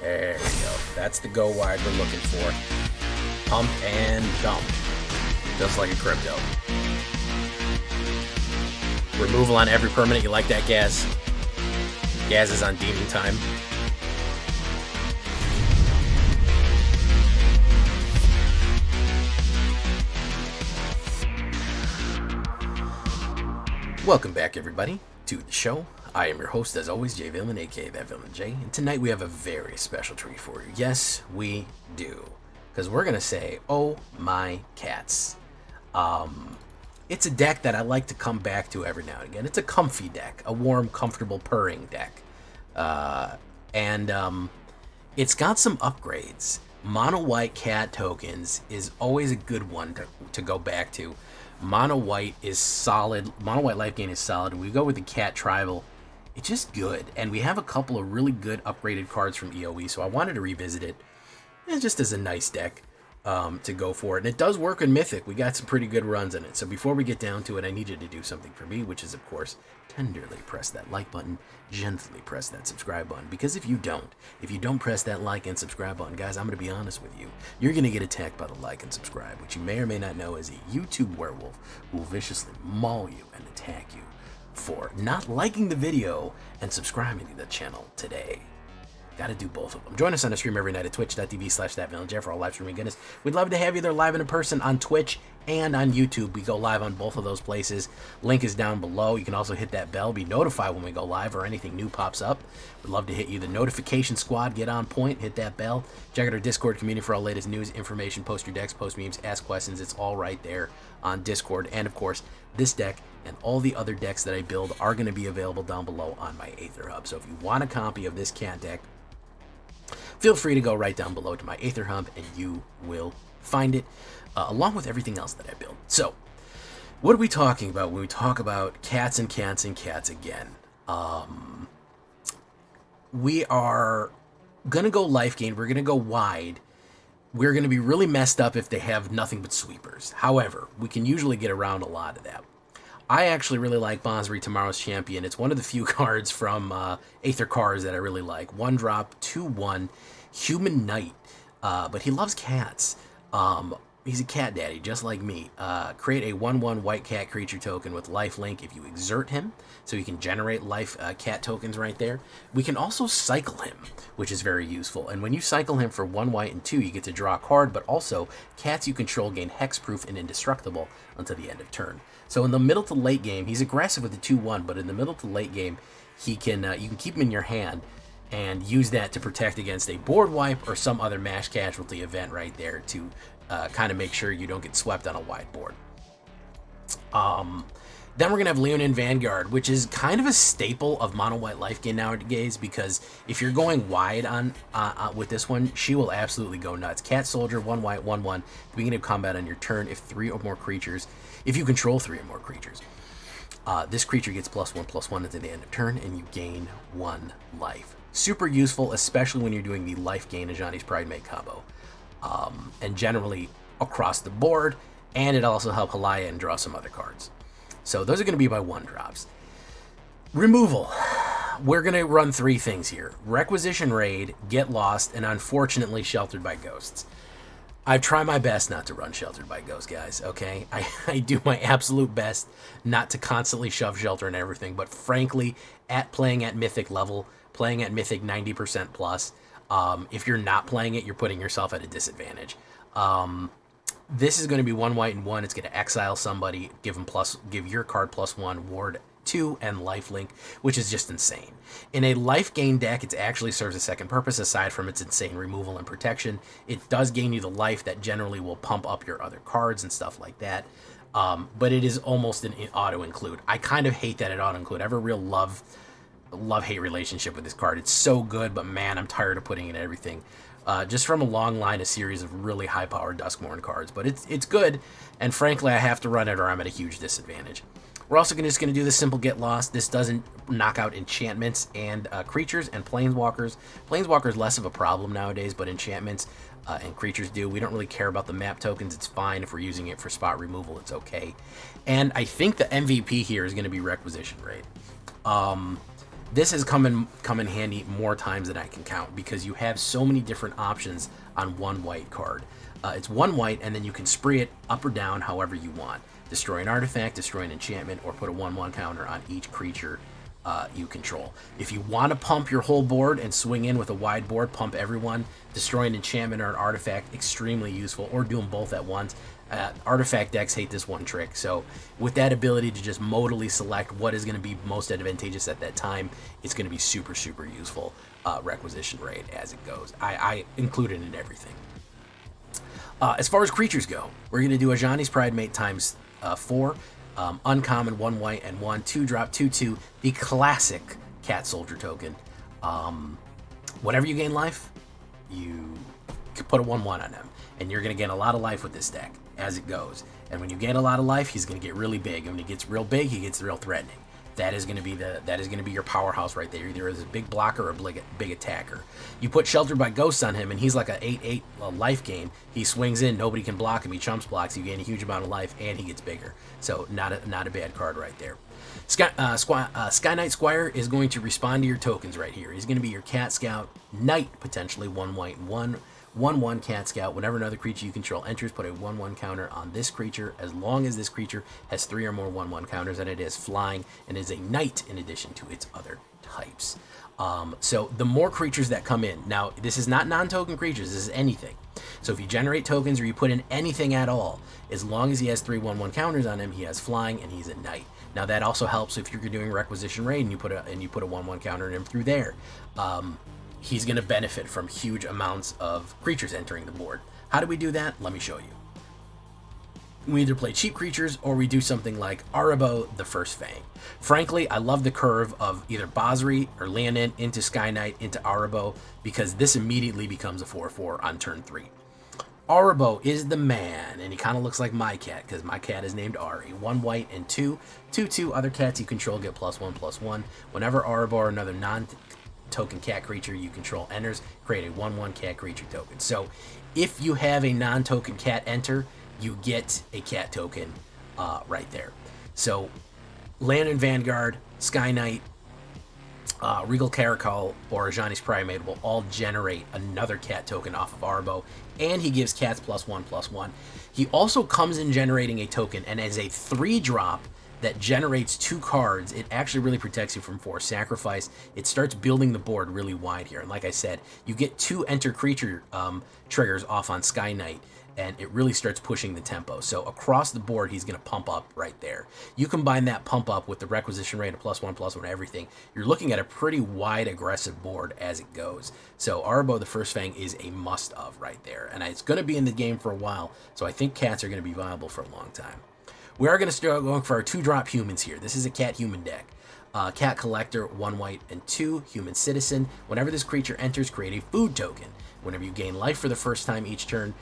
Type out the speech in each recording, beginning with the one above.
There we go. That's the go wide we're looking for. Pump and dump. Just like a crypto. Removal on every permanent. You like that, Gaz? Gaz is on demon time. Welcome back, everybody, to the show. I am your host, as always, Jay Villain, aka That Villain J, and tonight we have a very special treat for you. Yes, we do, because we're gonna say, "Oh my cats." It's a deck that I like to come back to every now and again. It's a comfy deck, a warm, comfortable, purring deck, and it's got some upgrades. Mono white cat tokens is always a good one to go back to. Mono white is solid. Mono white life gain is solid. We go with the cat tribal. It's just good. And we have a couple of really good upgraded cards from EOE, so I wanted to revisit it. And just as a nice deck to go for it. And it does work in Mythic. We got some pretty good runs in it. So before we get down to it, I need you to do something for me, which is, of course, tenderly press that like button, gently press that subscribe button. Because if you don't press that like and subscribe button, guys, I'm going to be honest with you. You're going to get attacked by the like and subscribe, which you may or may not know is a YouTube werewolf who will viciously maul you and attack you for not liking the video and subscribing to the channel today. Got to do both of them. Join us on the stream every night at twitch.tv/thatvillainj for all live streaming goodness. We'd love to have you there live and in person on Twitch and on YouTube. We go live on both of those places. Link is down below. You can also hit that bell, be notified when we go live or anything new pops up. We'd love to hit you. The notification squad, get on point, hit that bell. Check out our Discord community for all latest news, information, post your decks, post memes, ask questions. It's all right there on Discord. And of course, this deck and all the other decks that I build are going to be available down below on my AetherHub. So if you want a copy of this cat deck, feel free to go right down below to my AetherHub and you will find it, along with everything else that I build. So, what are we talking about when we talk about cats and cats and cats again? We are going to go life gain. We're going to go wide. We're going to be really messed up if they have nothing but sweepers. However, we can usually get around a lot of that. I actually really like Bonsbury, Tomorrow's Champion. It's one of the few cards from Aether cards that I really like. 1-drop, 2/1, Human Knight. But he loves cats. He's a cat daddy, just like me. Create a 1/1 white cat creature token with lifelink if you exert him. So you can generate life cat tokens right there. We can also cycle him, which is very useful. And when you cycle him for 1 white and 2, you get to draw a card, but also cats you control gain hexproof and indestructible until the end of turn. So in the middle to late game, he's aggressive with the 2/1, but in the middle to late game, he can you can keep him in your hand and use that to protect against a board wipe or some other mash casualty event right there to kind of make sure you don't get swept on a wide board. Then we're going to have Leonin Vanguard, which is kind of a staple of mono white life gain nowadays, because if you're going wide on with this one, she will absolutely go nuts. Cat Soldier, 1 white, 1/1, beginning of combat on your turn if 3 or more creatures, if you control 3 or more creatures. This creature gets +1/+1 at the end of turn, and you gain 1 life. Super useful, especially when you're doing the life gain Ajani's Pridemate combo. And generally across the board, and it also helps Halaya and draw some other cards. So those are going to be my 1-drops. Removal. We're going to run 3 things here. Requisition Raid, Get Lost, and unfortunately Sheltered by Ghosts. I try my best not to run Sheltered by Ghosts, guys, okay? I do my absolute best not to constantly shove Shelter and everything, but frankly, playing at Mythic level, playing at Mythic 90% plus, if you're not playing it, you're putting yourself at a disadvantage. This is going to be 1 white and 1. It's going to exile somebody, give your card +1, ward 2, and lifelink, which is just insane. In a life gain deck, it actually serves a second purpose aside from its insane removal and protection. It does gain you the life that generally will pump up your other cards and stuff like that. But it is almost an auto-include. I kind of hate that it auto-include. I have a real love-hate relationship with this card. It's so good, but man, I'm tired of putting in everything. Just from a long line, a series of really high-powered Duskmourn cards. But it's good, and frankly, I have to run it or I'm at a huge disadvantage. We're also just going to do the simple Get Lost. This doesn't knock out enchantments and creatures and planeswalkers. Planeswalkers less of a problem nowadays, but enchantments and creatures do. We don't really care about the map tokens. It's fine if we're using it for spot removal. It's okay. And I think the MVP here is going to be Requisition Raid. This has come in handy more times than I can count because you have so many different options on one white card. It's one white, and then you can spree it up or down however you want. Destroy an artifact, destroy an enchantment, or put a 1/1 counter on each creature you control. If you want to pump your whole board and swing in with a wide board, pump everyone, destroy an enchantment or an artifact, extremely useful, or do them both at once. Artifact decks hate this one trick, so with that ability to just modally select what is going to be most advantageous at that time, it's going to be super, super useful. Requisition rate as it goes. I include it in everything. As far as creatures go, we're going to do Ajani's Pridemate times 4. Uncommon, 1 white and 1 2-drop 2/2, the classic Cat Soldier token. Whenever you gain life, you put a 1/1 on him, and you're going to gain a lot of life with this deck as it goes. And when you gain a lot of life, he's going to get really big. And when he gets real big, he gets real threatening. That is going to be your powerhouse right there, either as a big blocker or a big attacker. You put Sheltered by Ghosts on him, and he's like a 8/8 life gain. He swings in, nobody can block him. He chumps blocks. You gain a huge amount of life, and he gets bigger. So not a bad card right there. Sky Knight Squire is going to respond to your tokens right here. He's going to be your Cat Scout Knight, potentially 1 white and 1/1 Cat Scout. Whenever another creature you control enters, put a 1/1 counter on this creature, as long as this creature has 3 or more 1/1 counters, and it is flying and is a knight in addition to its other types. So the more creatures that come in, now this is not non-token creatures, this is anything. So if you generate tokens or you put in anything at all, as long as he has 3 1/1 counters on him, he has flying and he's a knight. Now that also helps if you're doing Requisition Raid and you put a 1/1 counter on him through there. He's going to benefit from huge amounts of creatures entering the board. How do we do that? Let me show you. We either play cheap creatures or we do something like Arabo the First Fang. Frankly, I love the curve of either Basri or Leonin into Sky Knight into Arabo because this immediately becomes a 4/4 on turn 3. Arabo is the man, and he kind of looks like my cat because my cat is named Ari. 1 white and 2/2. Other cats you control get +1/+1. Whenever Arabo or another non-token cat creature you control enters, create a 1/1 cat creature token. So if you have a non-token cat enter, you get a cat token right there. So Land and Vanguard, Sky Knight, Regal Caracal, or Ajani's Primate will all generate another cat token off of Arbo, and he gives cats +1/+1. He also comes in generating a token, and as a 3-drop that generates 2 cards, it actually really protects you from 4 sacrifice. It starts building the board really wide here, and like I said, you get 2 enter creature triggers off on Sky Knight, and it really starts pushing the tempo. So across the board, he's going to pump up right there. You combine that pump up with the requisition rate of +1/+1 everything, you're looking at a pretty wide, aggressive board as it goes. So Arabo the First Fang is a must-of right there, and it's going to be in the game for a while, so I think cats are going to be viable for a long time. We are going to start going for our 2-drop humans here. This is a cat-human deck. Cat Collector, 1 white and 2, Human Citizen. Whenever this creature enters, create a food token. Whenever you gain life for the first time each turn,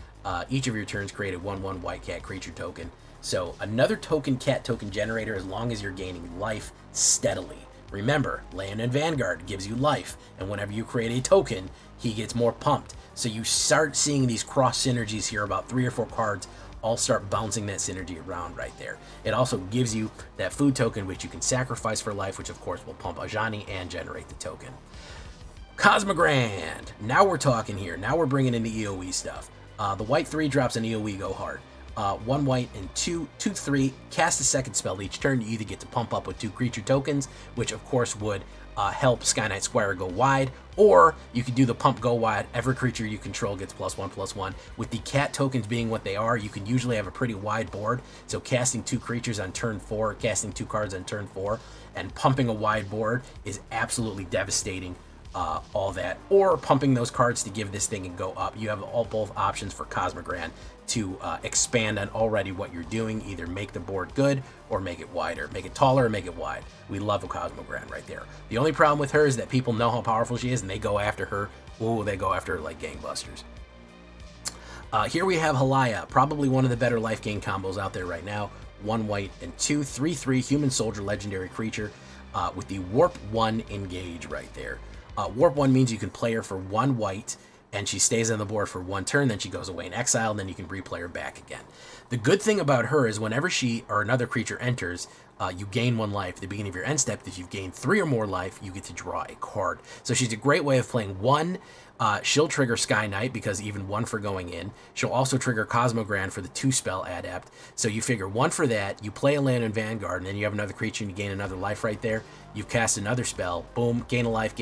each of your turns create a 1/1 white cat creature token. So another cat token generator as long as you're gaining life steadily. Remember, Land and Vanguard gives you life, and whenever you create a token, he gets more pumped. So you start seeing these cross synergies here, about 3 or 4 cards all start bouncing that synergy around right there. It also gives you that food token, which you can sacrifice for life, which of course will pump Ajani and generate the token. Cosmogrand. Now we're talking here. Now we're bringing in the EOE stuff. The white 3-drops and EOE go hard. 1 white and 2/3. Cast a second spell each turn. You either get to pump up with 2 creature tokens, which of course would help Sky Knight Squire go wide, or you could do the pump go wide. Every creature you control gets +1/+1. With the cat tokens being what they are, you can usually have a pretty wide board. So casting 2 creatures on turn 4, casting 2 cards on turn 4, and pumping a wide board is absolutely devastating. All that, or pumping those cards to give this thing and go up. You have both options for Cosmogrand to expand on already what you're doing, either make the board good or make it wider, make it taller or make it wide. We love a Cosmogrand right there. The only problem with her is that people know how powerful she is and they go after her. Ooh, they go after her like gangbusters. Here we have Halaya, probably one of the better life gain combos out there right now. 1 white and 2, 3/3 human soldier legendary creature with the Warp 1 engage right there. Warp 1 means you can play her for 1 white, and she stays on the board for 1 turn, then she goes away in exile, and then you can replay her back again. The good thing about her is whenever she or another creature enters, you gain 1 life. At the beginning of your end step, if you've gained 3 or more life, you get to draw a card. So she's a great way of playing 1. She'll trigger Sky Knight because even 1 for going in. She'll also trigger Cosmogrand for the 2-spell adept. So you figure 1 for that, you play a land in Vanguard, and then you have another creature and you gain another life right there. You cast another spell, boom, gain a life,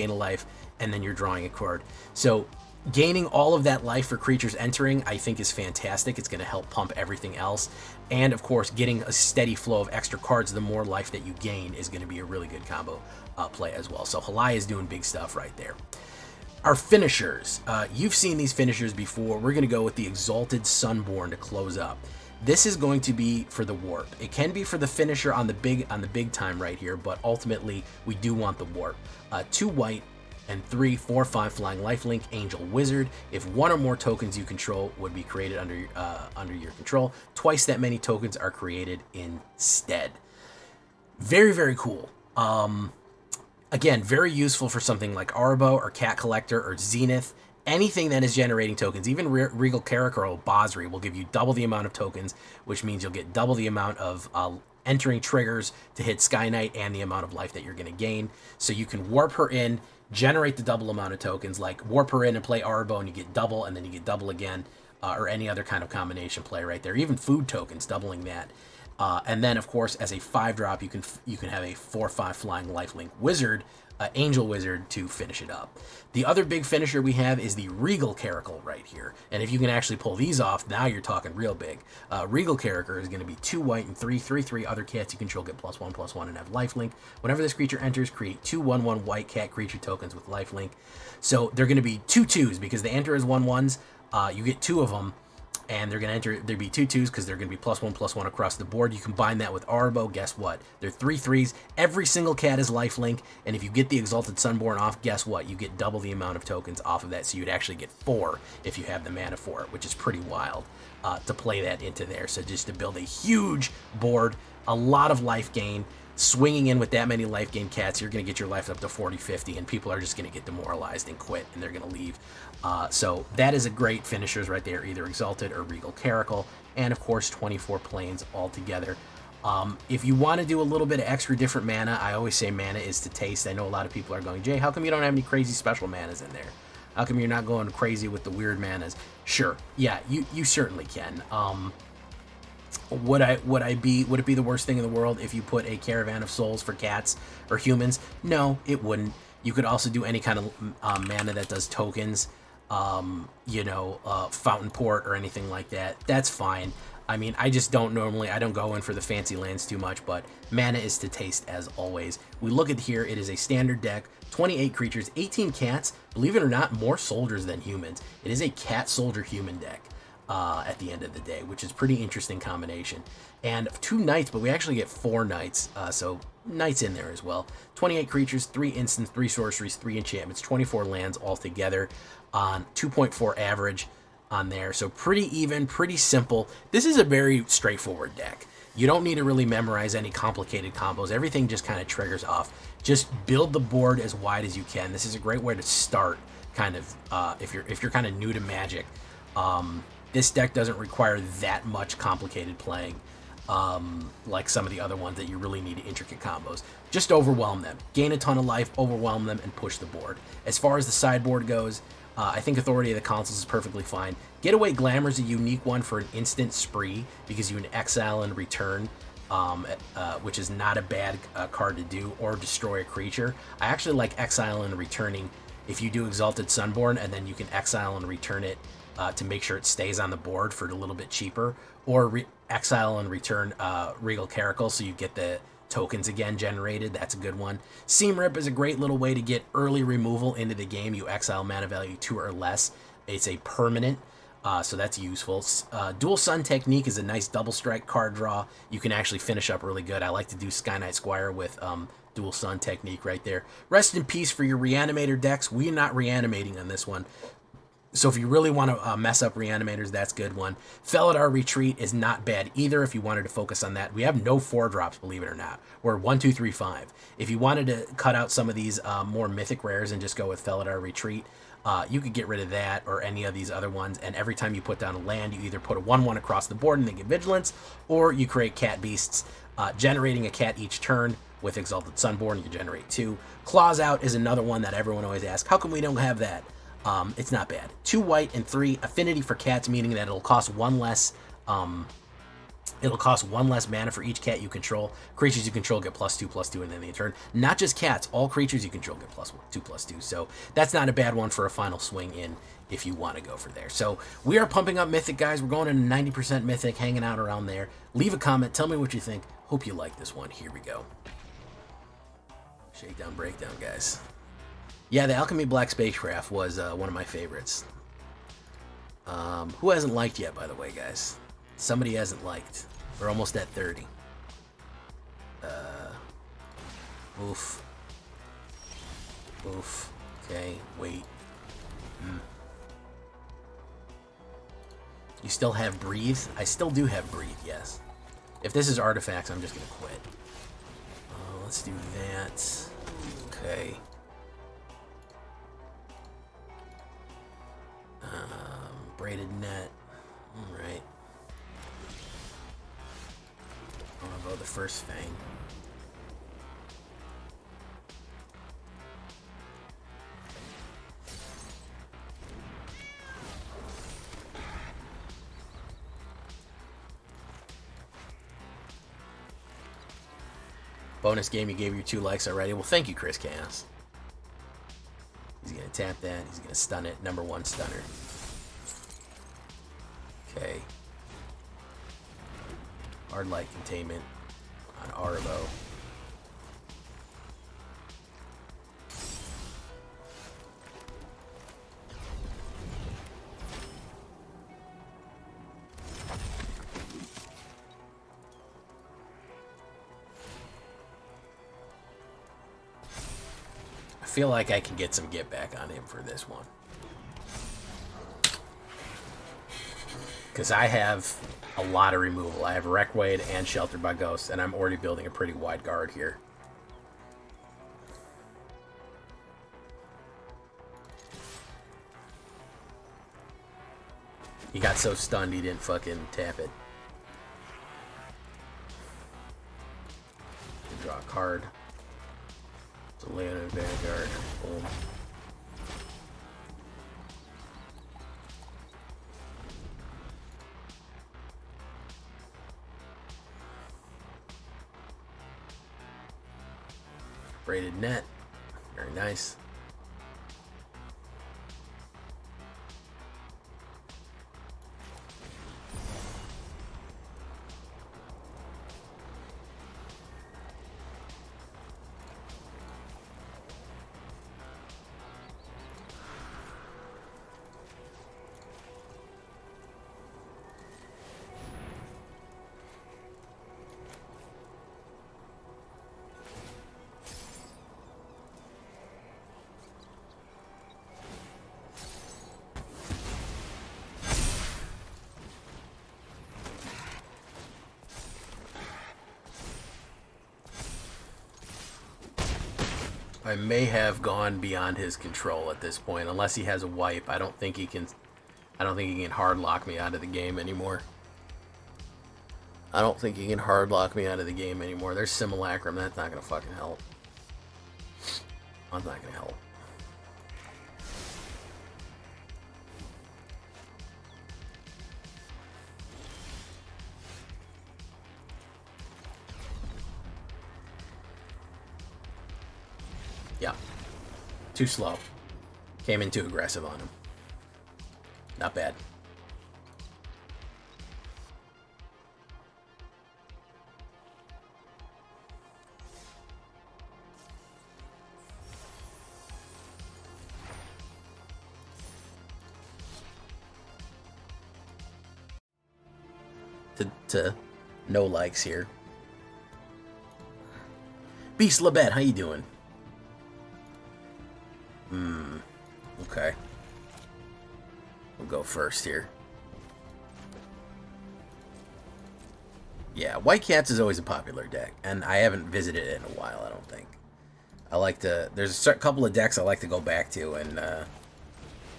and then you're drawing a card. So gaining all of that life for creatures entering, I think, is fantastic. It's going to help pump everything else. And, of course, getting a steady flow of extra cards, the more life that you gain, is going to be a really good combo play as well. So Halai is doing big stuff right there. Our finishers. You've seen these finishers before. We're going to go with the Exalted Sunborn to close up. This is going to be for the warp. It can be for the finisher on the big time right here, but ultimately we do want the warp. 2 white and 3 4/5 flying lifelink Angel Wizard. If 1 or more tokens you control would be created under your control, twice that many tokens are created instead. Very, very cool. Again, very useful for something like Arbo or Cat Collector or Zenith. Anything that is generating tokens, even Regal Karakar or Basri will give you double the amount of tokens, which means you'll get double the amount of entering triggers to hit Sky Knight and the amount of life that you're going to gain. So you can warp her in, generate the double amount of tokens, like warp her in and play Arbo and you get double and then you get double again, or any other kind of combination play right there. Even food tokens, doubling that. And then, of course, as a 5-drop, you can have a 4/5 flying lifelink wizard, Angel Wizard, to finish it up. The other big finisher we have is the Regal Karakar right here. And if you can actually pull these off, now you're talking real big. Regal Karakar is going to be 2 white and 3/3 other cats you control get +1/+1 and have lifelink. Whenever this creature enters, create 2 1/1 white cat creature tokens with lifelink. So they're going to be 2 2s because they enter as 1/1s. You get 2 of them. And they're going to enter, there'd be 2 2s because they're going to be +1/+1 across the board. You combine that with Arbo, guess what? They're 3 3s. Every single cat is lifelink. And if you get the Exalted Sunborn off, guess what? You get double the amount of tokens off of that. So you'd actually get 4 if you have the mana for it, which is pretty wild to play that into there. So just to build a huge board, a lot of life gain. Swinging in with that many life gain cats, you're going to get your life up to 40, 50, and people are just going to get demoralized and quit, and they're going to leave. So that is a great finishers right there, either Exalted or Regal Karakar, and of course 24 planes altogether. If you want to do a little bit of extra different mana, I always say mana is to taste. I know a lot of people are going, Jay, how come you don't have any crazy special manas in there? How come you're not going crazy with the weird manas? Sure, yeah, you certainly can. Would it be the worst thing in the world if you put a Caravan of Souls for cats or humans? No, it wouldn't. You could also do any kind of mana that does tokens, Fountain Port or anything like that. That's fine. I mean, I don't go in for the fancy lands too much, but mana is to taste as always. We look at here, it is a standard deck, 28 creatures, 18 cats, believe it or not, more soldiers than humans. It is a cat soldier human deck. At the end of the day, which is pretty interesting combination. And 2 knights, but we actually get 4 knights, so knights in there as well. 28 creatures, 3 instants, 3 sorceries, 3 enchantments, 24 lands altogether on 2.4 average on there. So pretty even, pretty simple. This is a very straightforward deck. You don't need to really memorize any complicated combos. Everything just kind of triggers off. Just build the board as wide as you can. This is a great way to start, kind of, if you're kind of new to Magic. This deck doesn't require that much complicated playing like some of the other ones that you really need intricate combos. Just overwhelm them. Gain a ton of life, overwhelm them, and push the board. As far as the sideboard goes, I think Authority of the Consuls is perfectly fine. Getaway Glamour is a unique one for an instant spree because you can exile and return, which is not a bad card to do, or destroy a creature. I actually like exile and returning if you do Exalted Sunborn, and then you can exile and return it to make sure it stays on the board for a little bit cheaper, or exile and return Regal Karakar so you get the tokens again generated. That's a good one. Seam Rip is a great little way to get early removal into the game. You exile mana value 2 or less. It's a permanent, so that's useful. Dual Sun Technique is a nice double strike card draw. You can actually finish up really good. I like to do Sky Knight Squire with Dual Sun Technique right there. Rest in peace for your Reanimator decks. We're not reanimating on this one. So if you really want to mess up Reanimators, that's a good one. Felidar Retreat is not bad either if you wanted to focus on that. We have no 4-drops, believe it or not. We're 1, 2, 3, 5. If you wanted to cut out some of these more mythic rares and just go with Felidar Retreat, you could get rid of that or any of these other ones. And every time you put down a land, you either put a 1/1 across the board and they get Vigilance, or you create cat beasts, generating a cat each turn. With Exalted Sunborn, you generate 2. Claws Out is another one that everyone always asks, how come we don't have that? It's not bad. 2 white and 3 affinity for cats, meaning that it'll cost 1 less. It'll cost 1 less mana for each cat you control. Creatures you control get +2/+2 in the end of the turn. Not just cats, all creatures you control get +2/+2. So that's not a bad one for a final swing in if you want to go for there. So we are pumping up Mythic, guys. We're going into 90% Mythic, hanging out around there. Leave a comment. Tell me what you think. Hope you like this one. Here we go. Shakedown, breakdown, guys. Yeah, the Alchemy Black Spacecraft was one of my favorites. Who hasn't liked yet, by the way, guys? Somebody hasn't liked. We're almost at 30. Oof. Oof. Okay, wait. You still have Breathe? I still do have Breathe, yes. If this is Artifacts, I'm just going to quit. Let's do that. Okay. Braided Net. Alright. I'll go the first Fang. Bonus game, you gave your 2 likes already. Well, thank you, Chris Chaos. He's going to tap that. He's going to stun it. Number 1 stunner. Okay. Hard Light Containment on Arvo. I feel like I can get some get back on him for this one. Because I have a lot of removal. I have Wreckwade and Sheltered by Ghosts, and I'm already building a pretty wide guard here. He got so stunned he didn't fucking tap it. Draw a card. It's a Leonid Vanguard. Boom. Braided Net. Very nice. I may have gone beyond his control at this point, unless he has a wipe. I don't think he can hard lock me out of the game anymore. There's Simulacrum. That's not gonna fucking help. That's not gonna help. Yeah. Too slow. Came in too aggressive on him. Not bad. To no likes here. Beast Labette, how you doing? Okay. We'll go first here. Yeah, White Cats is always a popular deck, and I haven't visited it in a while, I don't think. I like to... There's a couple of decks I like to go back to and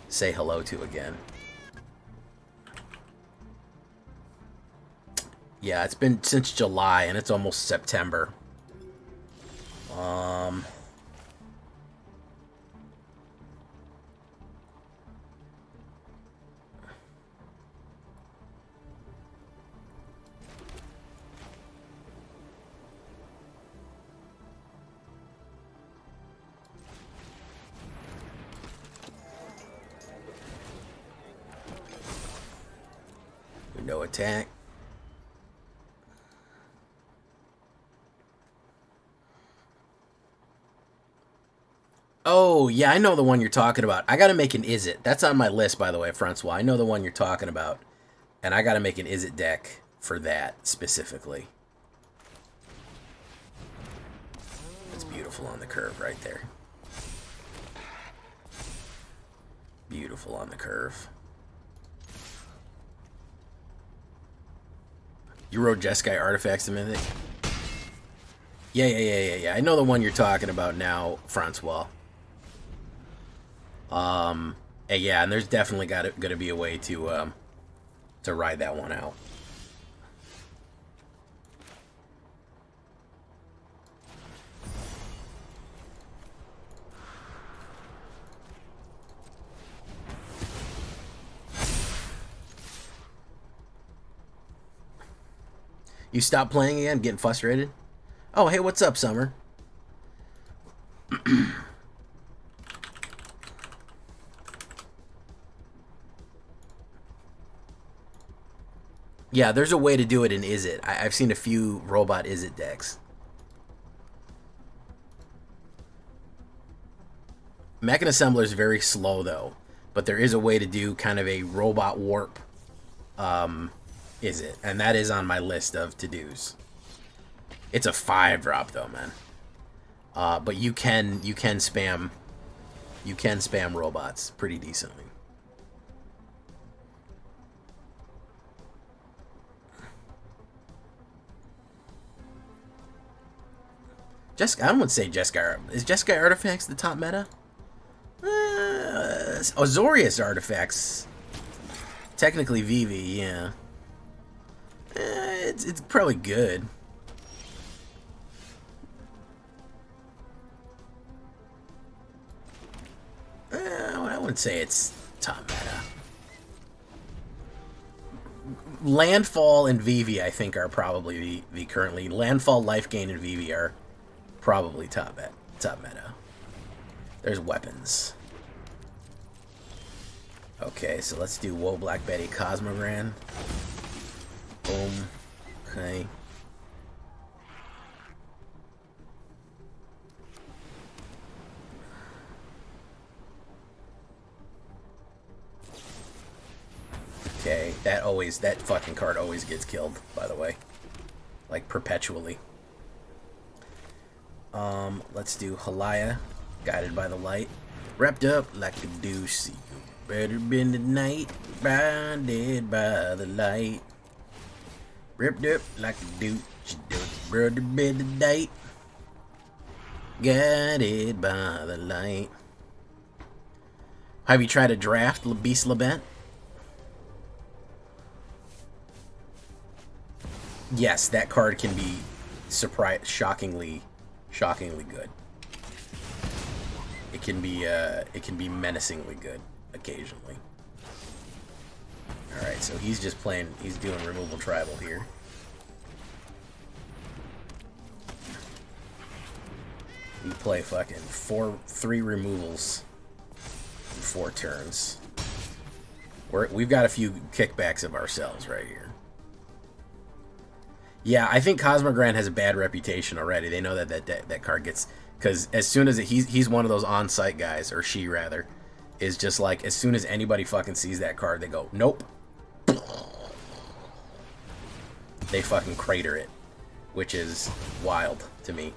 say hello to again. Yeah, it's been since July, and it's almost September. No attack. Oh, yeah, I know the one you're talking about. I gotta make an Is It. That's on my list, by the way, Francois. I know the one you're talking about. And I gotta make an Is It deck for that, specifically. That's beautiful on the curve right there. Beautiful on the curve. You wrote Jeskai Artifacts to Mythic? Yeah. I know the one you're talking about now, Francois. Yeah, and there's definitely gonna be a way to ride that one out. You stopped playing again? Getting frustrated? Oh, hey, what's up, Summer? Yeah, there's a way to do it in Is It. I've seen a few robot Is It decks. Mechan Assembler is very slow, though. But there is a way to do kind of a robot warp Is It. And that is on my list of to-dos. It's a 5-drop, though, man. But you can spam robots pretty decently. I don't want to say Jeskai. Is Jeskai Artifacts the top meta? Azorius Artifacts. Technically Vivi, yeah. It's probably good. I wouldn't say it's top meta. Landfall and Vivi, I think, are probably the currently... Landfall, Life Gain, and Vivi are probably top meta. There's weapons. Okay, so let's do Whoa Black Betty Cosmogran. Boom. Okay. Okay, that fucking card always gets killed, by the way. Like, perpetually. Let's do Halaya, Guided by the Light. Wrapped up like a deuce, you better been the night, blinded by the light. Wrapped up like a deuce, you better been the night, guided by the light. Have you tried to draft Beast Labent? Yes, that card can be shockingly good. It can be menacingly good occasionally. All right, so he's just playing. He's doing removal tribal here. We play fucking 3 removals in 4 turns. We've got a few kickbacks of ourselves right here. Yeah, I think Cosmogran has a bad reputation already. They know that card gets... Because as soon as he's one of those on-site guys, or she rather, is just like, as soon as anybody fucking sees that card, they go, nope. They fucking crater it, which is wild to me,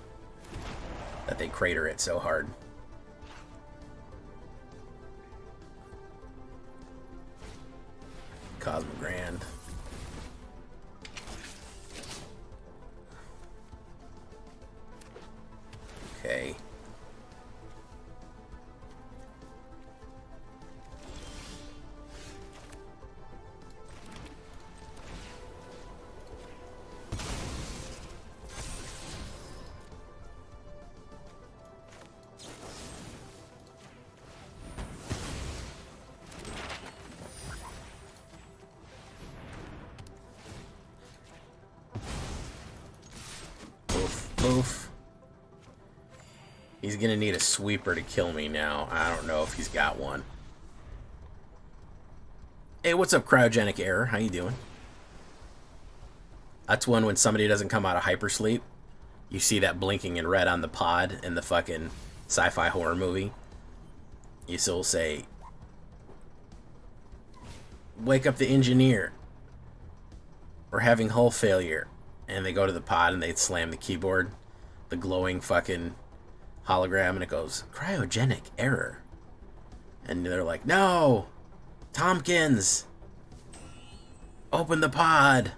that they crater it so hard. Cosmogrand. Okay. Oof. He's gonna need a sweeper to kill me now. I don't know if he's got one. Hey, what's up, Cryogenic Error? How you doing? That's one when somebody doesn't come out of hypersleep. You see that blinking in red on the pod in the fucking sci-fi horror movie. You still say, wake up the engineer. We're having hull failure. And they go to the pod and they slam the keyboard, the glowing fucking hologram, and it goes, cryogenic error. And they're like, no! Tompkins! Open the pod!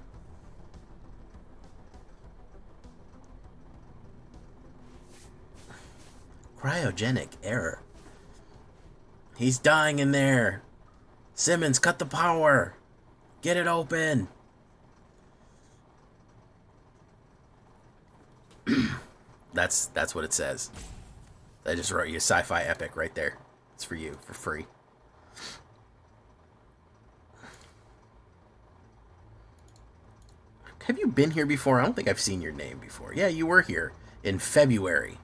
Cryogenic error. He's dying in there. Simmons, cut the power. Get it open. That's what it says. I just wrote you a sci-fi epic right there. It's for you, for free. Have you been here before? I don't think I've seen your name before. Yeah, you were here in February.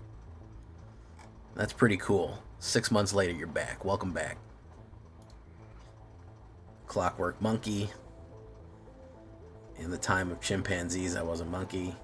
That's pretty cool. 6 months later, you're back. Welcome back. Clockwork Monkey. In the time of chimpanzees, I was a monkey.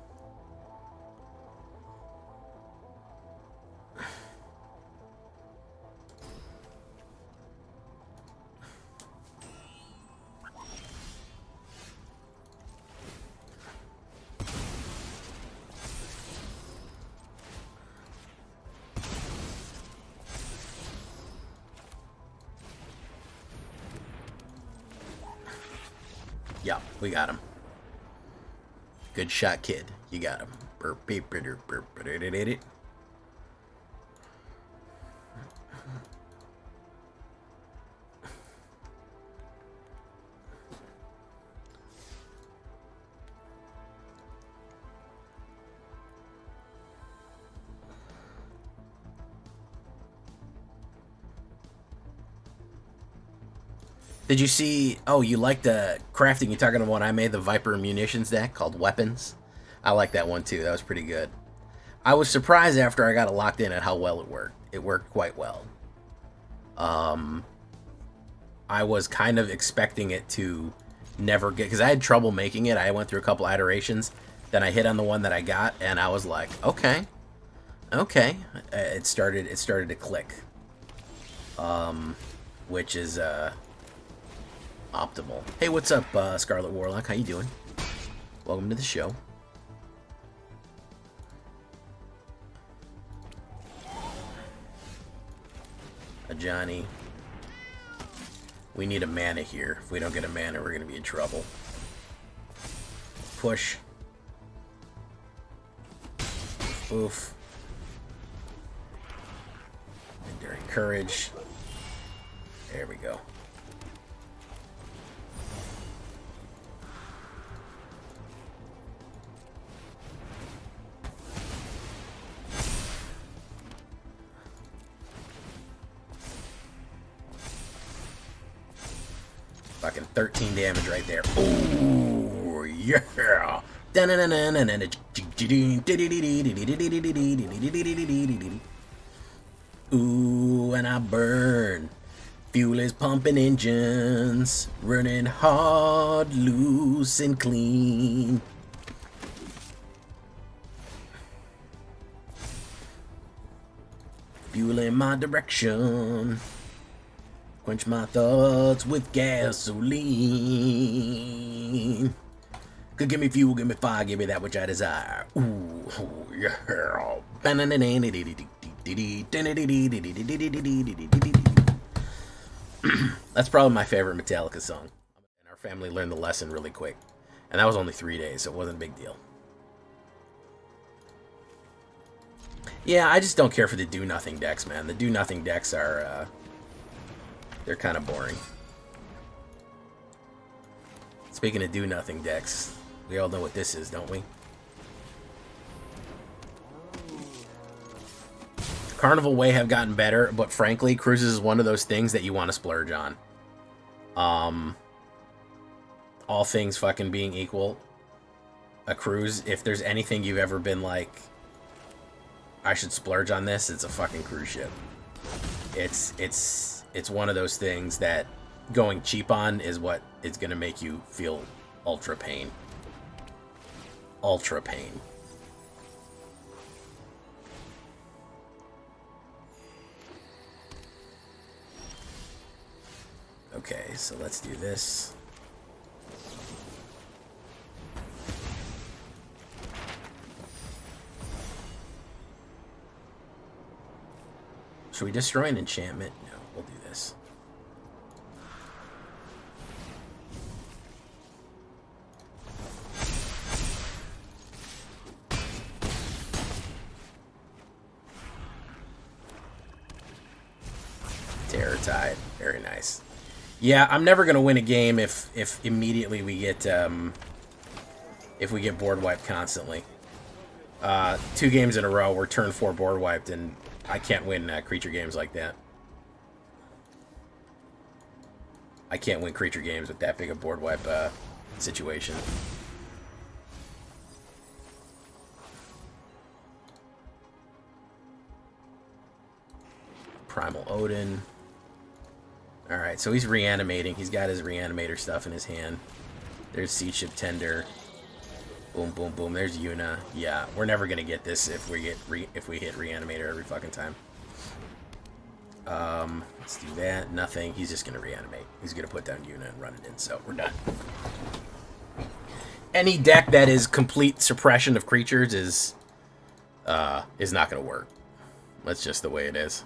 Yeah, we got him. Good shot, kid. You got him. Did you see... Oh, you like the crafting? You're talking about when I made the Viper munitions deck called Weapons? I like that one, too. That was pretty good. I was surprised after I got it locked in at how well it worked. It worked quite well. I was kind of expecting it to never get... Because I had trouble making it. I went through a couple iterations. Then I hit on the one that I got, and I was like, okay. Okay. It started to click. Which is... optimal. Hey, what's up, Scarlet Warlock? How you doing? Welcome to the show. Johnny. We need a mana here. If we don't get a mana, we're going to be in trouble. Push. Oof. Enduring Courage. There we go. Fucking 13 damage right there. Oh, yeah. Ooh, and I burn. Fuel is pumping engines. Running hard, loose, and clean. Fuel in my direction. Quench my thoughts with gasoline. Could give me fuel, give me fire, give me that which I desire. Ooh, yeah. That's probably my favorite Metallica song. And our family learned the lesson really quick. And that was only 3 days, so it wasn't a big deal. Yeah, I just don't care for the do-nothing decks, man. The do-nothing decks are, they're kind of boring. Speaking of do-nothing decks, we all know what this is, don't we? Carnival Way have gotten better, but frankly, Cruises is one of those things that you want to splurge on. All things fucking being equal, a cruise, if there's anything you've ever been like, I should splurge on this, it's a fucking cruise ship. It's one of those things that going cheap on is what is going to make you feel ultra pain. Ultra pain. Okay, so let's do this. Should we destroy an enchantment? No, we'll do this. Terror Tide, very nice. Yeah, I'm never gonna win a game if immediately we get if we get board wiped constantly. 2 games in a row, we're turn 4 board wiped, and I can't win creature games like that. I can't win creature games with that big a board wipe situation. Primal Odin. Alright, so he's reanimating. He's got his reanimator stuff in his hand. There's Siege Ship Tender. Boom, boom, boom. There's Yuna. Yeah, we're never gonna get this if we hit reanimator every fucking time. Let's do that. Nothing. He's just gonna reanimate. He's gonna put down Yuna and run it in. So we're done. Any deck that is complete suppression of creatures is not gonna work. That's just the way it is.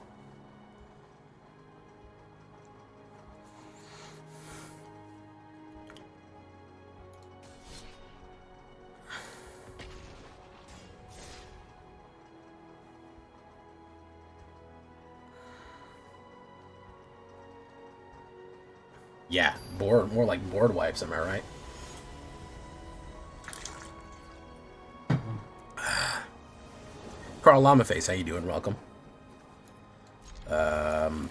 Yeah, more like board wipes, am I right? Karl Lamaface, how you doing? Welcome.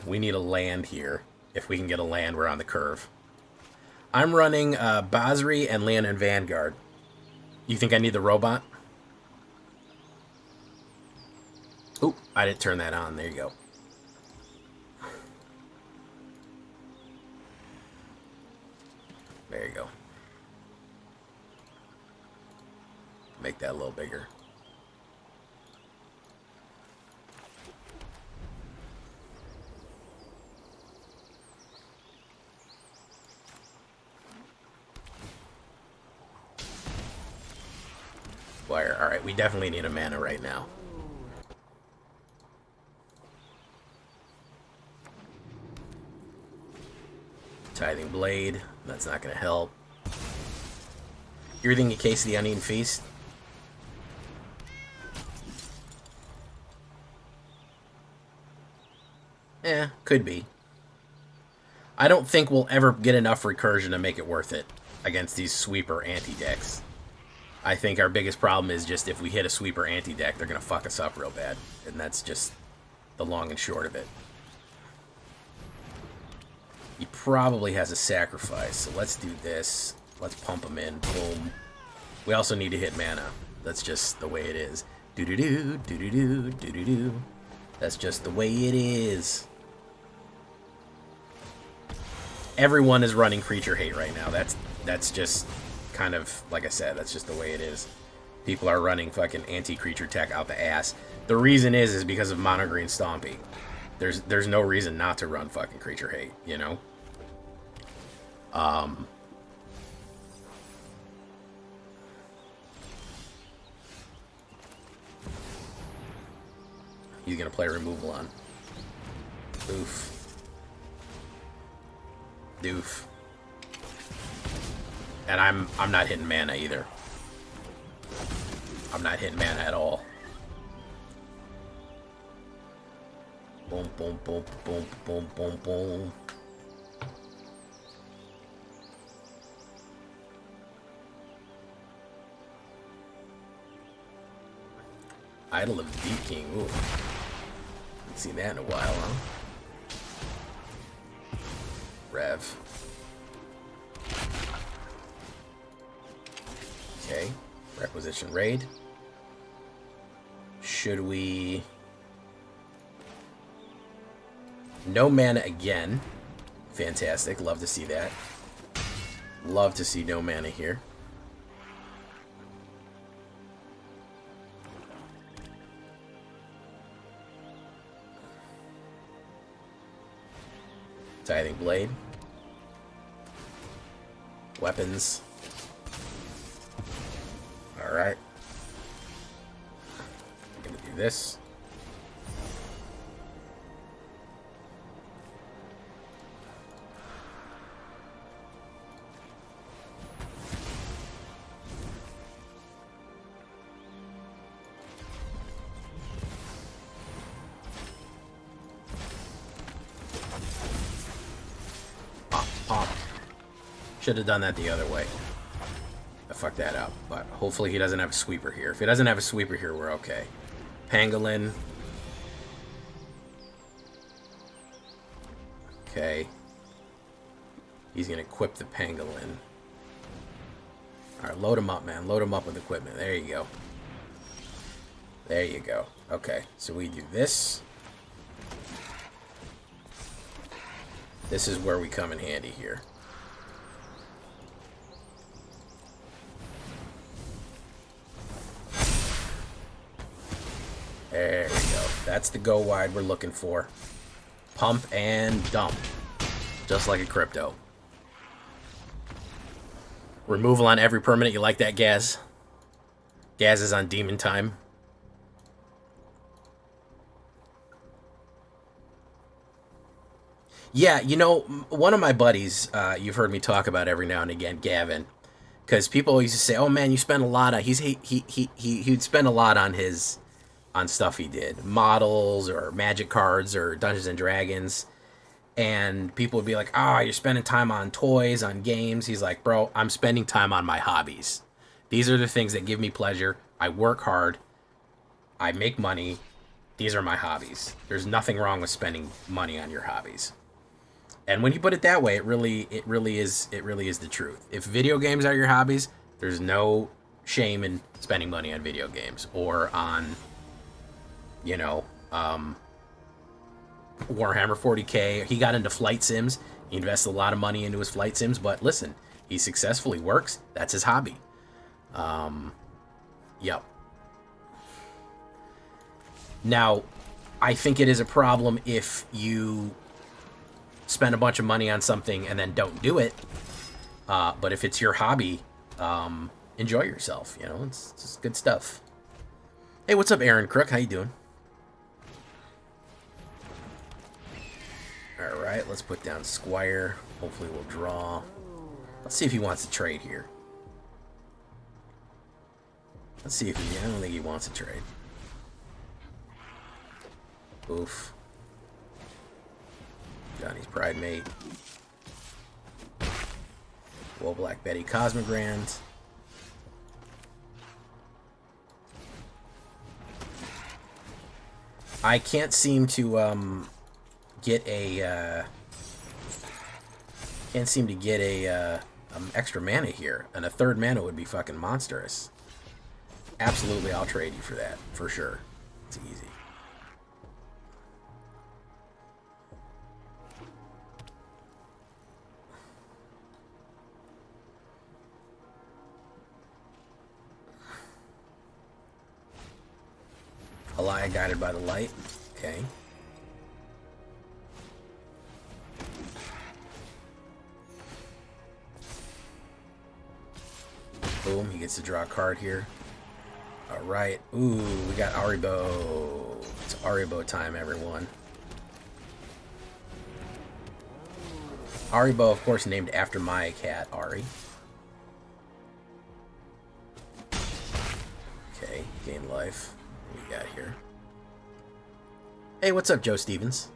We need a land here. If we can get a land, we're on the curve. I'm running Basri and Land and Vanguard. You think I need the robot? Oop, I didn't turn that on. There you go. There you go. Make that a little bigger. Wire. All right, we definitely need a mana right now. Tithing Blade. That's not going to help. You're thinking Case of the Uneaten Feast? Eh, could be. I don't think we'll ever get enough recursion to make it worth it against these sweeper anti-decks. I think our biggest problem is just if we hit a sweeper anti-deck, they're going to fuck us up real bad. And that's just the long and short of it. He probably has a sacrifice, so let's do this. Let's pump him in. Boom. We also need to hit mana. That's just the way it is. Do-do-do, do-do-do, do-do-do. That's just the way it is. Everyone is running creature hate right now. That's just kind of, like I said, that's just the way it is. People are running fucking anti-creature tech out the ass. The reason is because of Mono Green Stompy. There's no reason not to run fucking creature hate, you know? He's gonna play removal on. Oof. Doof. And I'm not hitting mana either. I'm not hitting mana at all. Boom, boom, boom, boom, boom, boom, boom. Idol of the Deep King. Ooh. Haven't seen that in a while, huh? Rev. Okay. Requisition raid. Should we... No mana again. Fantastic. Love to see that. Love to see no mana here. Tithing Blade. Weapons. Alright. I'm gonna do this. Should have done that the other way. I fucked that up, but hopefully he doesn't have a sweeper here. If he doesn't have a sweeper here, we're okay. Pangolin. Okay. He's gonna equip the Pangolin. Alright, load him up, man. Load him up with equipment. There you go. There you go. Okay, so we do this. This is where we come in handy here. There we go. That's the go wide we're looking for. Pump and dump. Just like a crypto. Removal on every permanent. You like that, Gaz? Gaz is on demon time. Yeah, you know, one of my buddies, you've heard me talk about every now and again, Gavin, because people used to say, "Oh man, you spend a lot on." He'd spend a lot on stuff he did, models or magic cards or Dungeons and Dragons, and people would be like, "Ah, you're spending time on toys, on games." He's like, "Bro, I'm spending time on my hobbies. These are the things that give me pleasure. I work hard. I make money. These are my hobbies. There's nothing wrong with spending money on your hobbies." And when you put it that way, it really is the truth. If video games are your hobbies, there's no shame in spending money on video games or on, you know, Warhammer 40K. He got into flight sims. He invested a lot of money into his flight sims, but listen, he successfully works. That's his hobby. Yep. Now, I think it is a problem if you spend a bunch of money on something and then don't do it. But if it's your hobby, enjoy yourself. You know, it's just good stuff. Hey, what's up, Aaron Crook? How you doing? All right, let's put down Squire. Hopefully we'll draw. Let's see if he wants to trade here. Let's see if he... I don't think he wants to trade. Oof. Johnny's Pride Mate. Woe Black Betty Cosmogrand. I can't seem to get a extra mana here, and a third mana would be fucking monstrous. Absolutely, I'll trade you for that for sure. It's easy. Elia Guided by the Light. Okay. Boom, he gets to draw a card here. Alright. Ooh, we got Aribo. It's Aribo time, everyone. Aribo, of course, named after my cat, Ari. life. What we got here? Hey, what's up, Joe Stevens?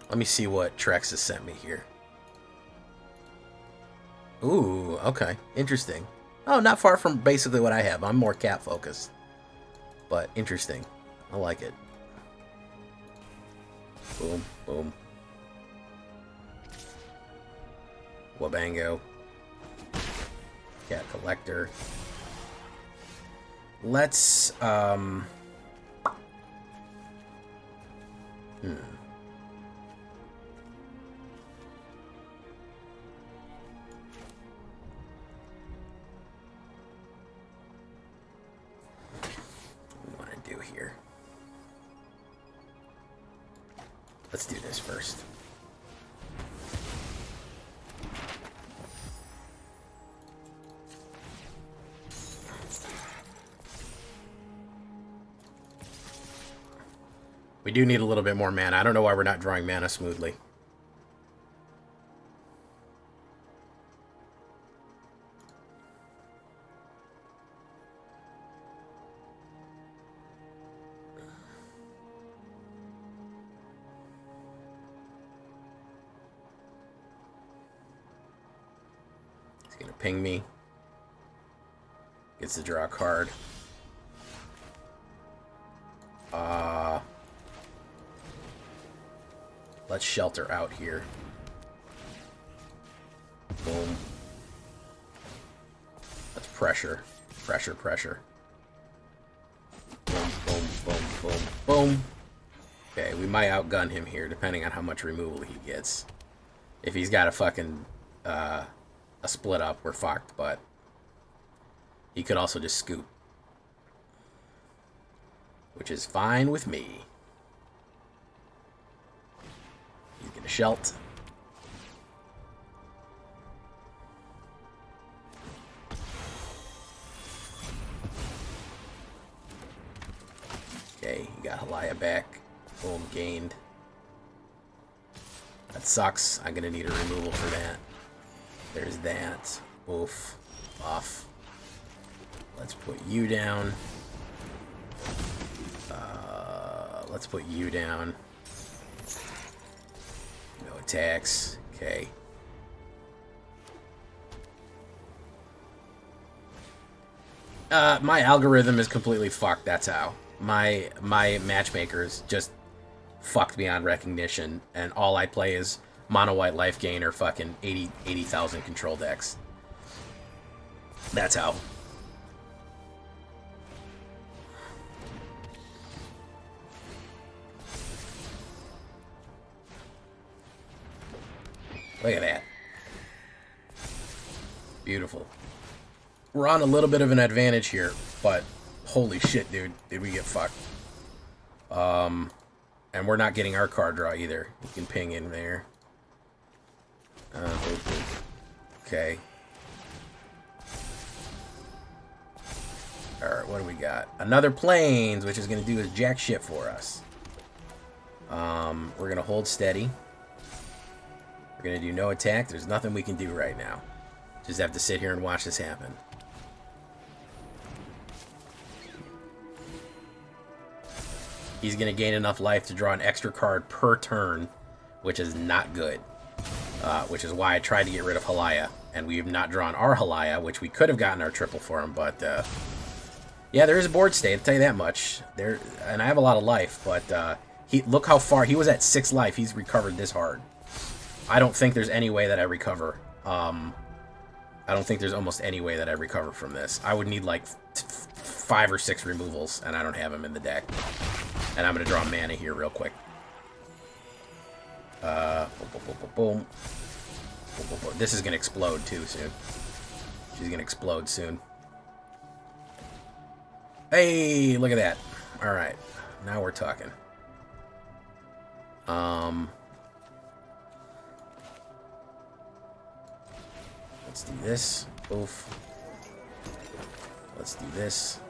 Let me see what Trex has sent me here. Ooh, okay. Interesting. Oh, not far from basically what I have. I'm more cat focused. But interesting. I like it. Boom, boom. Wabango. Cat collector. Let's, Hmm. Here. Let's do this first. We do need a little bit more mana. I don't know why we're not drawing mana smoothly. Ping me. Gets to draw a card. Let's shelter out here. Boom. Let's pressure. Pressure, pressure. Boom, boom, boom, boom, boom. Okay, we might outgun him here, depending on how much removal he gets. If he's got a fucking, a split up, we're fucked, but he could also just scoop. Which is fine with me. He's gonna shelt. Okay, he got Halaya back. Boom, gained. That sucks. I'm gonna need a removal for that. There's that. Oof. Off. Let's put you down. Let's put you down. No attacks. Okay. My algorithm is completely fucked. That's how. My matchmakers just fucked beyond recognition, and all I play is mono white life gain or fucking 80,000 control decks. That's how. Look at that. Beautiful. We're on a little bit of an advantage here, but holy shit, dude. Did we get fucked. And we're not getting our card draw either. You can ping in there. Okay. Alright, what do we got? Another Plains, which is going to do is jack shit for us. We're going to hold steady. We're going to do no attack. There's nothing we can do right now. Just have to sit here and watch this happen. He's going to gain enough life to draw an extra card per turn, which is not good. Which is why I tried to get rid of Halaya. And we have not drawn our Halaya, which we could have gotten our triple for him. But, yeah, there is a board state, I'll tell you that much. And I have a lot of life, but look how far. He was at 6 life. He's recovered this hard. I don't think there's any way that I recover. I don't think there's almost any way that I recover from this. I would need like 5 or 6 removals, and I don't have them in the deck. And I'm going to draw mana here real quick. Boom. This is going to explode too soon. She's going to explode soon. Hey, look at that. All right. Now we're talking. Let's do this. Oof. Let's do this.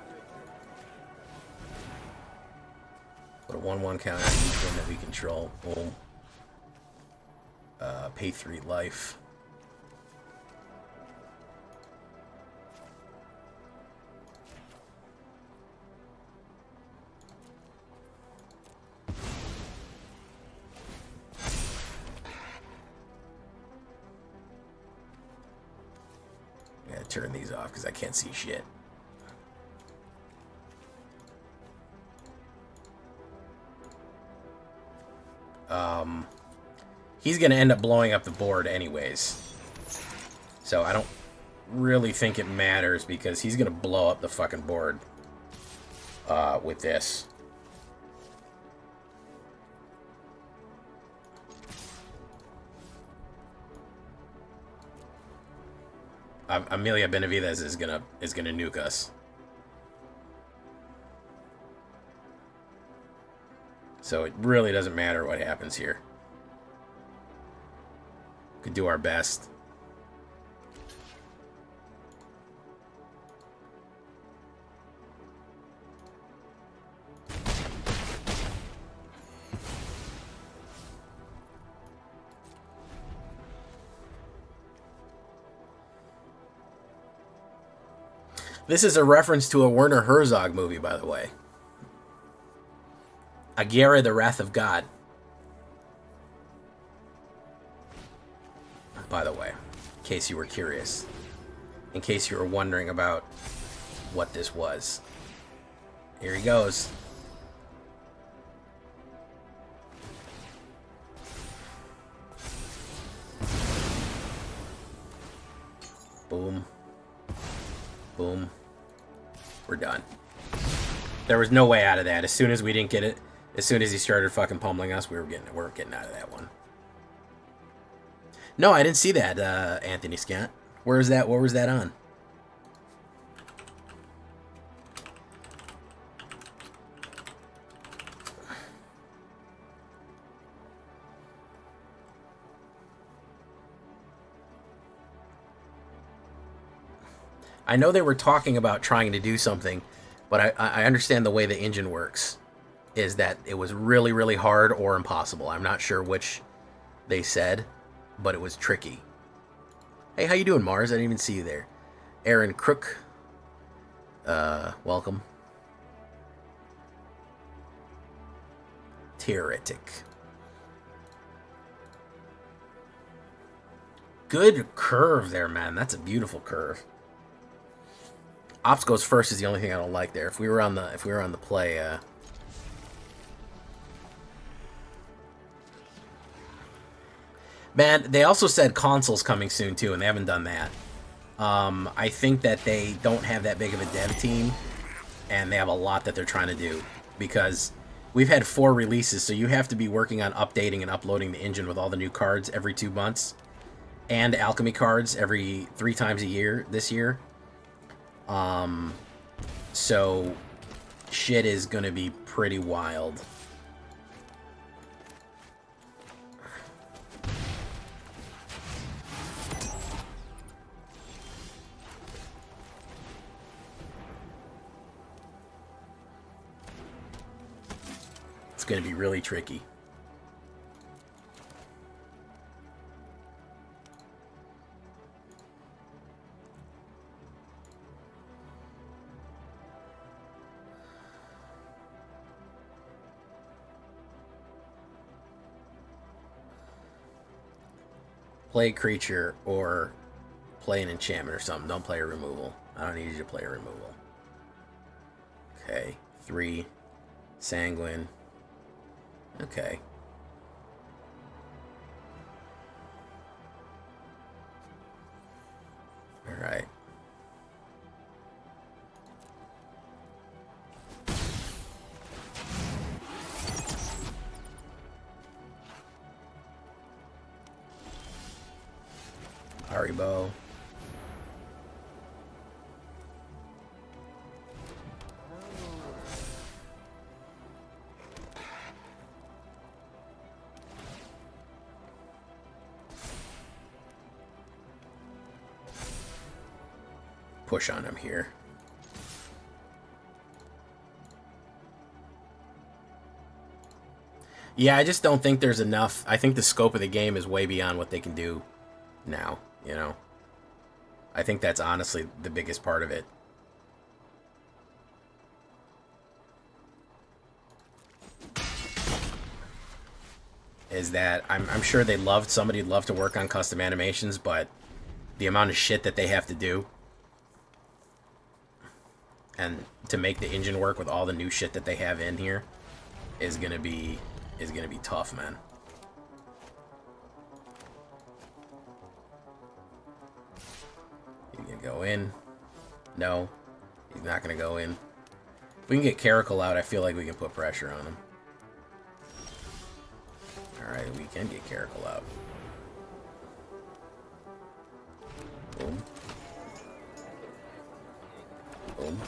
Put a 1/1 counter on anything that we control. Boom. Pay 3 life. turn these off because I can't see shit. He's going to end up blowing up the board anyways. So I don't really think it matters because he's going to blow up the fucking board with this. Amelia Benavides is gonna nuke us. So it really doesn't matter what happens here. Could do our best. This is a reference to a Werner Herzog movie, by the way. Aguirre, the Wrath of God. By the way, in case you were curious. In case you were wondering about what this was. Here he goes. Boom. Boom. We're done. There was no way out of that. As soon as we didn't get it, as soon as he started fucking pummeling us, we were getting out of that one. No, I didn't see that, Anthony Scott. Where is that? What was that on? I know they were talking about trying to do something, but I understand the way the engine works is that it was really, really hard or impossible. I'm not sure which they said, but it was tricky. Hey, how you doing, Mars? I didn't even see you there. Aaron Crook, welcome. Theoretic. Good curve there, man. That's a beautiful curve. Ops goes first is the only thing I don't like there. If we were on the play, man, they also said consoles coming soon too, and they haven't done that. I think that they don't have that big of a dev team, and they have a lot that they're trying to do because we've had 4 releases, so you have to be working on updating and uploading the engine with all the new cards every 2 months, and alchemy cards every 3 times a year this year. So shit is gonna be pretty wild. It's gonna be really tricky. Play a creature or play an enchantment or something. Don't play a removal. I don't need you to play a removal. Okay. 3. Sanguine. Okay. Alright. Haribo. Push on him here. Yeah, I just don't think there's enough. I think the scope of the game is way beyond what they can do now, you know. I think that's honestly the biggest part of it. Is that I'm sure somebody'd love to work on custom animations, but the amount of shit that they have to do and to make the engine work with all the new shit that they have in here is gonna be tough, man. He's gonna go in. No, he's not gonna go in. If we can get Caracal out, I feel like we can put pressure on him. Alright, we can get Caracal out. Boom. Boom.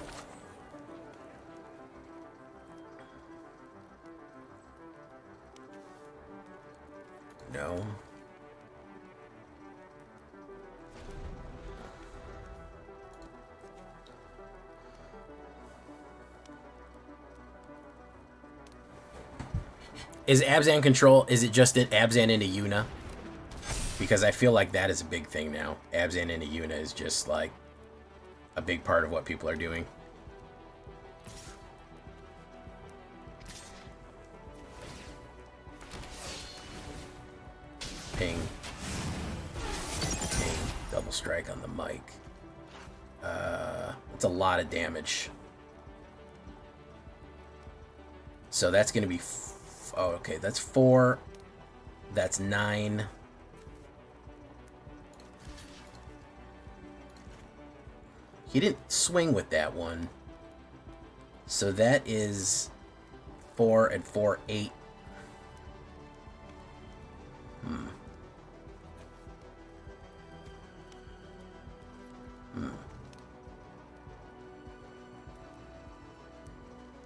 No. Is Abzan control, is it just an Abzan into Yuna? Because I feel like that is a big thing now. Abzan into Yuna is just like a big part of what people are doing. Ping. Ping. Double strike on the mic. It's a lot of damage. So that's going to be... Oh, okay, that's 4. That's 9. He didn't swing with that one. So that is 4 and 4, 8.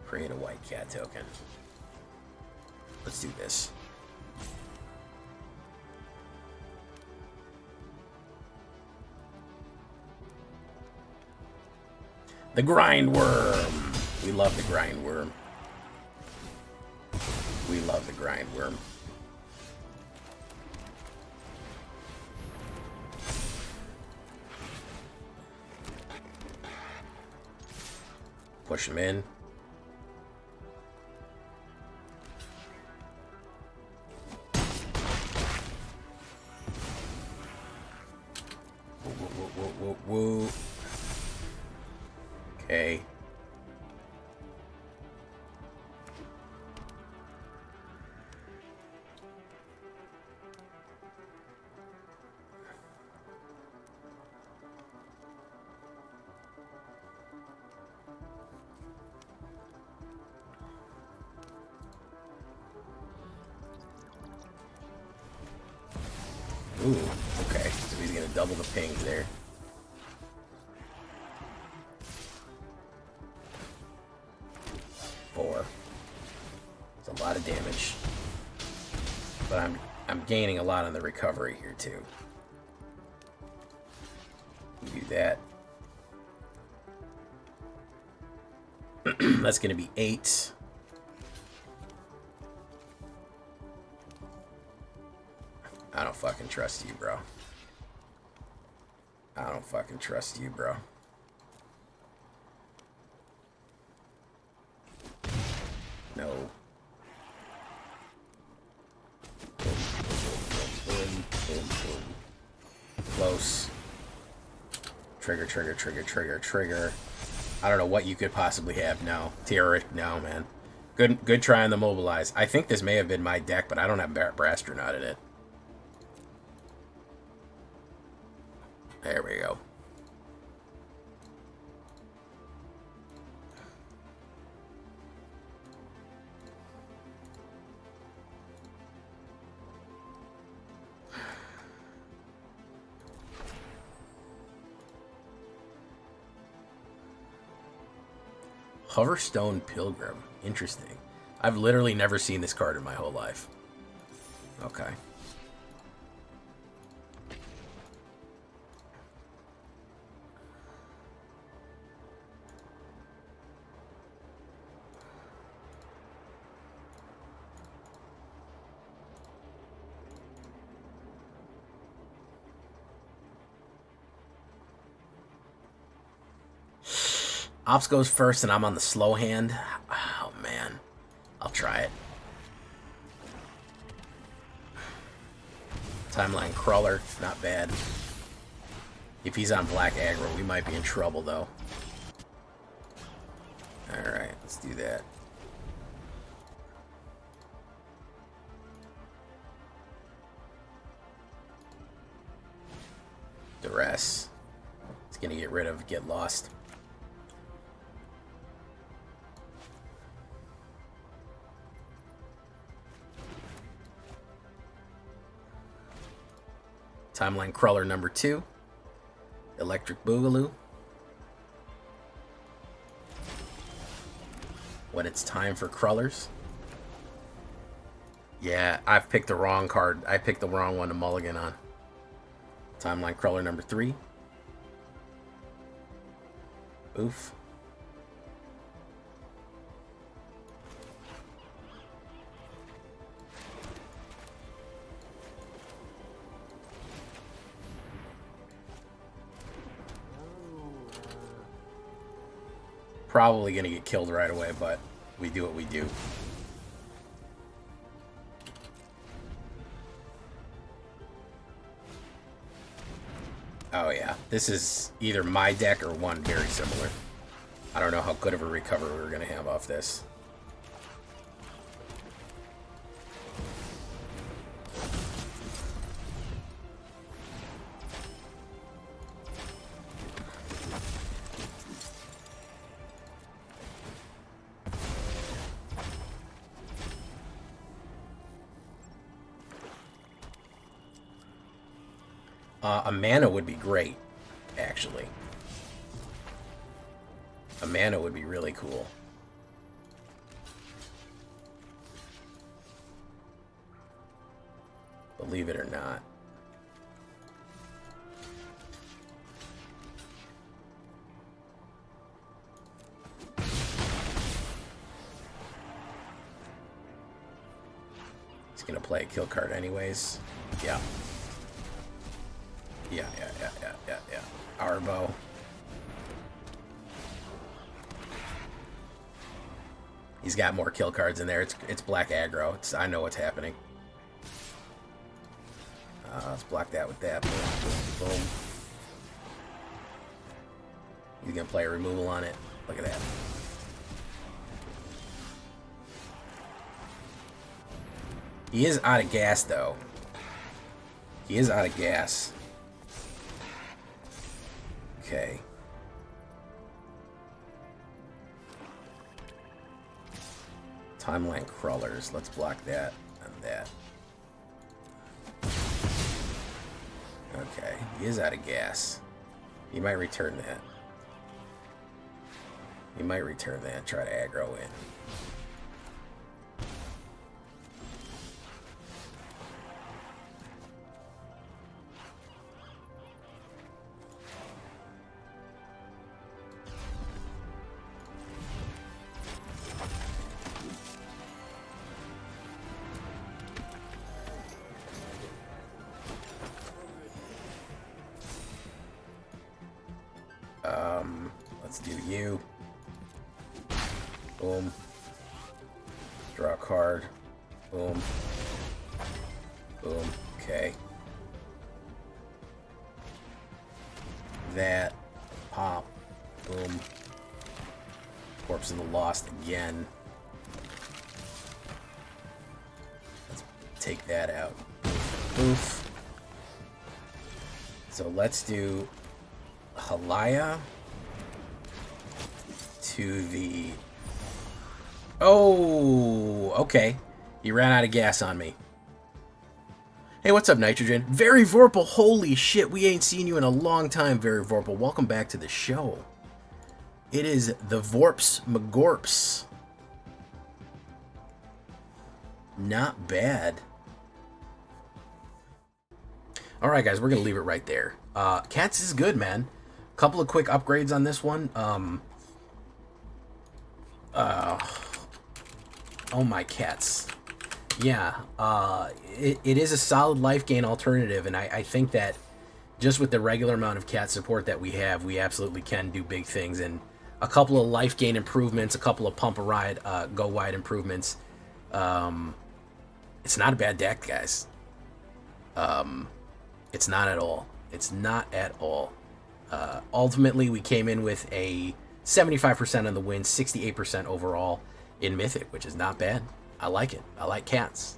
Create a white cat token. Let's do this. The grind worm. We love the grind worm. We love the grind worm. Push him in. Woo. Okay. Ooh, okay. So he's gonna double the pings there. It's a lot of damage. But I'm gaining a lot on the recovery here too. Do that. That's gonna be 8. I don't fucking trust you, bro. I don't fucking trust you, bro. No. Close. Trigger, trigger, trigger, trigger, trigger. I don't know what you could possibly have. No. Theoretic, no, man. Good try on the mobilize. I think this may have been my deck, but I don't have Brastronaut in it. There we go. Hoverstone Pilgrim. Interesting. I've literally never seen this card in my whole life. Okay. Ops goes first and I'm on the slow hand. Oh, man. I'll try it. Timeline Crawler. Not bad. If he's on black aggro, we might be in trouble, though. do that. Duress. It's going to get rid of Get Lost. Timeline Crawler number 2. Electric Boogaloo. When it's time for Crawlers. Yeah, I've picked the wrong card. I picked the wrong one to mulligan on. Timeline Crawler number 3. Oof. Probably going to get killed right away, but we do what we do. Oh yeah, this is either my deck or one very similar. I don't know how good of a recovery we're going to have off this. A mana would be great, actually. A mana would be really cool. Believe it or not. He's gonna play a kill card anyways. Yeah. Yeah. Arbo. He's got more kill cards in there. It's black aggro. I know what's happening. Let's block that with that. Boom. Boom. He's gonna play a removal on it. Look at that. He is out of gas, though. He is out of gas. Okay. Timeline Crawlers. Let's block that and that. Okay. He is out of gas. He might return that. He might return that. Try to aggro in. Let's do you. Boom. Draw a card. Boom. Boom. Okay. That. Pop. Boom. Corpse of the Lost again. Let's take that out. Oof. So let's do Halaya to the... Oh, okay. You ran out of gas on me. Hey, what's up, Nitrogen? Very Vorpal, holy shit, we ain't seen you in a long time, Very Vorpal. Welcome back to the show. It is the Vorps McGorps. Not bad. Alright, guys, we're going to leave it right there. Cats is good, man. Couple of quick upgrades on this one. Oh my cats. Yeah, it is a solid life gain alternative, and I think that just with the regular amount of cat support that we have, we absolutely can do big things. And a couple of life gain improvements, a couple of pump a ride, go wide improvements. It's not a bad deck, guys. It's not at all. It's not at all. Ultimately, we came in with a 75% on the win, 68% overall in Mythic, which is not bad. I like it. I like cats.